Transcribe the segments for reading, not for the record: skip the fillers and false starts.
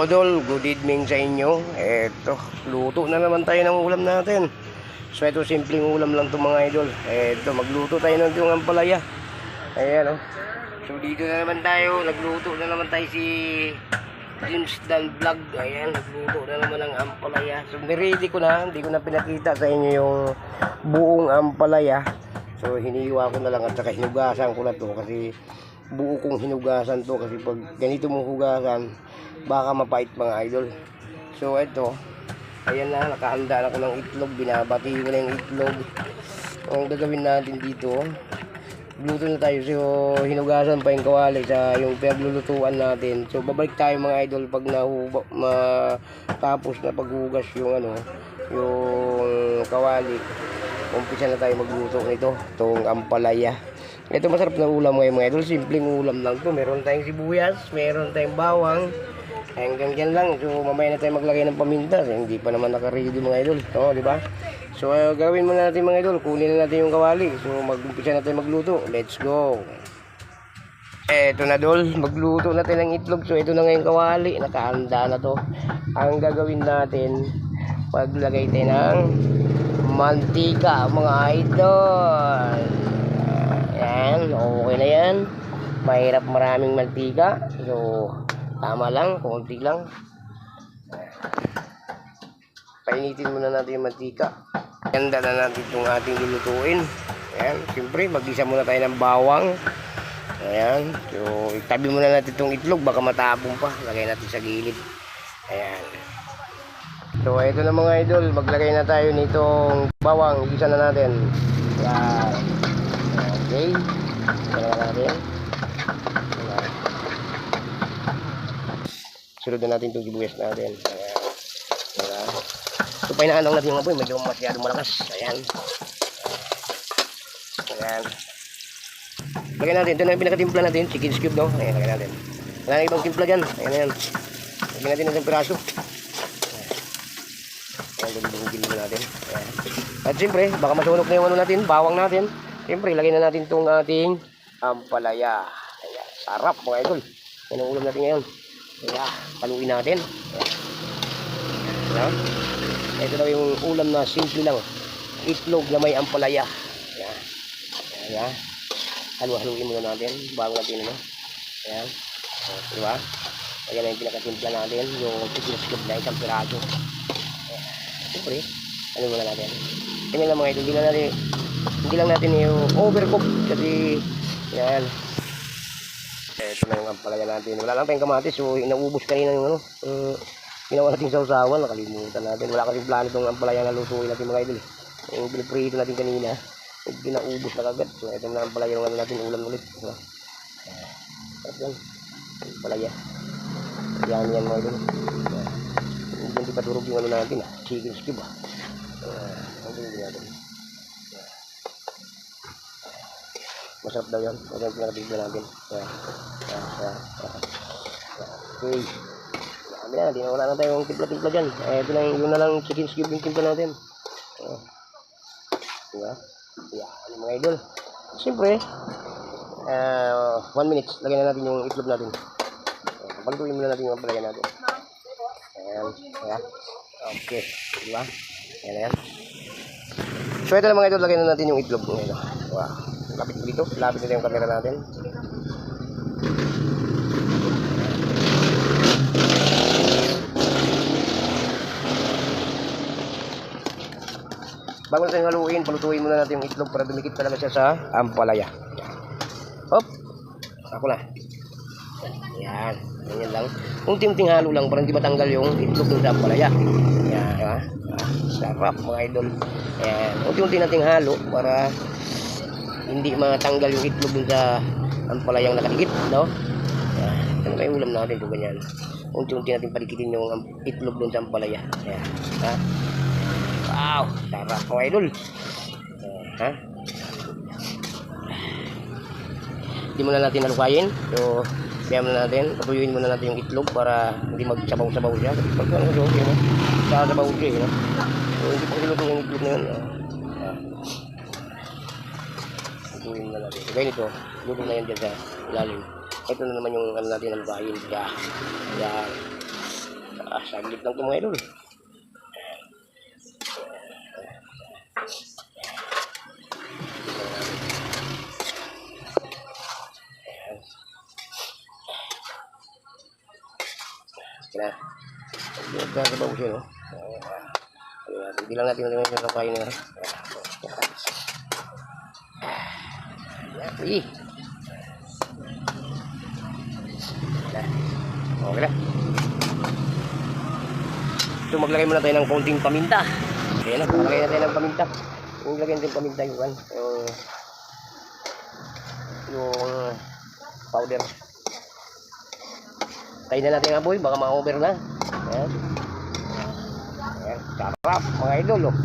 Odol, good evening sa inyo. Eto, luto na naman tayo ng ulam natin. So ito, simpleng ulam lang to mga idol. Eto, magluto tayo ng yung ampalaya. Ayan o. So dito na naman tayo, nagluto na naman tayo si James Dan Vlog. Ayan, nagluto na naman ng ampalaya. So niready ko na, hindi ko na pinakita sa inyo yung buong ampalaya. So hiniwa ko na lang at saka hinugasan ko na to kasi buo kong hinugasan to kasi pag ganito mong hugasan baka mapait mga idol. So ito, ayan na, nakahanda na ko ng itlog, binabati ko na yung itlog. Ang gagawin natin dito, luto na tayo. So hinugasan pa yung kawali sa yung pinaglulutuan natin. So babalik tayo mga idol pag matapos na paghugas yung yung kawali. Umpisa na tayo magluto nito, itong ampalaya. Ito masarap na ulam ngayon mga idol, simpleng ulam lang to. Meron tayong sibuyas, meron tayong bawang, hanggang dyan lang. So mamaya na tayo maglagay ng paminta, hindi pa naman naka-ready mga idol, di ba? So gawin muna natin mga idol, kunin na natin yung kawali. So mag-umpisa na tayo magluto, let's go. Eto na dol, magluto natin ng itlog. So ito na ngayon kawali, nakahanda na to. Ang gagawin natin, maglagay tayo ng mantika mga idol. Yan, okay na yan. Mahirap maraming mantika. So tama lang, konti lang. Painitin muna natin yung mantika. Ganda na natin itong ating lulutuin. Ayan, siyempre mag-isa muna tayo ng bawang. Ayan, so itabi muna natin itong itlog, baka matapong pa. Lagay natin sa gilid. Ayan. So ito na mga idol, maglagay na tayo nitong bawang. Igisa na natin. Ayan. Okay. Lagay natin. Ayan. Sunod na natin itong sibuyas natin. Ayan. Ayan. So painaan lang natin yung apoy, medyo masyadong malakas. Ayan. Ayan. Lagyan natin, ito na yung pinakatimpla natin, chicken cube, no? Ayan, lagyan natin. Wala na ibang timpla dyan. Ayan, ayan. Lagyan natin ng isang piraso. Ayan, lulugin muna natin. Ayan. At siyempre, baka masunok na yung natin, bawang natin. Siyempre, lagyan na natin itong ating ampalaya. Ayan, sarap mga idol. Yan ang ulam natin ngayon. Ayan, paluin natin. Ayan. Ito daw yung ulam na simple lang. Itlog na may ampalaya. Ayan. Ayan. Halu-haluin muna natin bago natin Ayan. So, diba? Ayan na yung pinakatimpla natin. Yung chicken cube na isang piraso. Ayan. Siyempre, muna natin. Ganyan lang mga ito. Hindi lang natin yung overcook. Kasi, ayan. Ito na yung ampalaya natin. Wala lang tayong kamatis. So, inaubos kanina yung ginawa natin sa usawan. Nakalimutan natin. Wala kasing plano itong ampalaya na lutuin natin mga idol. Yung piniprito natin kanina. Ginaubos na kagad. So ito na ang palaya ng natin ulam ulit. At yan, palaya. Yan mga idol. Hindi pa turog yung natin. Chicken cube. Ang hindi natin. Masarap daw yan. Ito yung pinakabigla natin. Okay. Dami na. Wala na tayong timpla-timpla dyan. Ito na yun na lang chicken cube yung timpla natin. Diba? Yan mga idol. Siyempre 1 minute lagyan na natin yung itlog natin. Palutuin muna natin yung ampalaya natin. Ayan. Ayan. Okay. Diba? Ayan. So ito na mga idol, lagyan na natin yung itlog. Wow. Lapit dito. Lapit na yung camera natin. Bago natin haluin, palutuin muna natin yung itlog para dumikit talaga siya sa ampalaya. Hop! Ako na. Yan. Ganyan lang. Unti-unting halo lang para hindi matanggal yung itlog dun sa ampalaya. Yan. Ha? Sarap mga idol. Yan. Unti-unti nating halo para hindi matanggal yung itlog dun sa ampalayang nakadikit. No? Yan. Ito yung ulam natin. Ito ganyan. Unti-unti natin padikitin yung itlog dun sa ampalaya. Yan. Ha? Wow, sarap mga idol. Ha? Hindi muna natin halukayin. So, kaya muna natin, patuyuin muna natin yung itlog para hindi magsabaw-sabaw siya. Kasi pag sasabaw siya, So, hindi pa siluto yung itlog na yun. Patuyuin muna natin. So, ganito, luto na yan dyan sa ilalim. Ito na naman yung natin halukayin. Yan. Saglit lang ito mga idol. Kaya nagkakabaw siya, no? Hindi lang natin yung kakain na. Ih. Okay na. So maglagay muna tayo ng konting paminta. Ayan na, maglagay na tayo ng paminta. Yung lagyan natin paminta yung powder. Tayo na natin ang apoy, baka ma-over na. Ayan. Ayan, sarap mga idol, oh.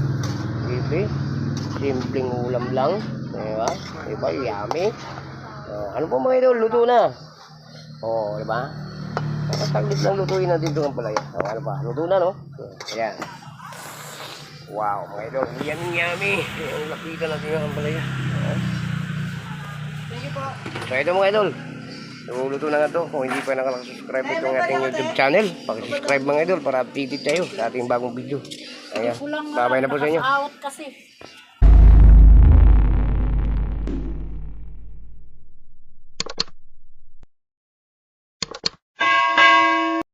Diba? Simpleng ulam lang. Diba? Diba? Yummy. Ano po mga idol? Luto na. Oh, diba? Saglit lang lutuin natin ito ng palaya. Ano ba? Luto na, no? Ayan. Wow, mga idol. Yummy. Ang lapitan natin ng palaya. Thank you po. So ito mga idol. Luto na nga ito. Kung hindi pa nakasubscribe itong ating YouTube channel, pakisubscribe mga idol para updated tayo sa ating bagong video. Ayan. Babay na po sa inyo. Out kasi.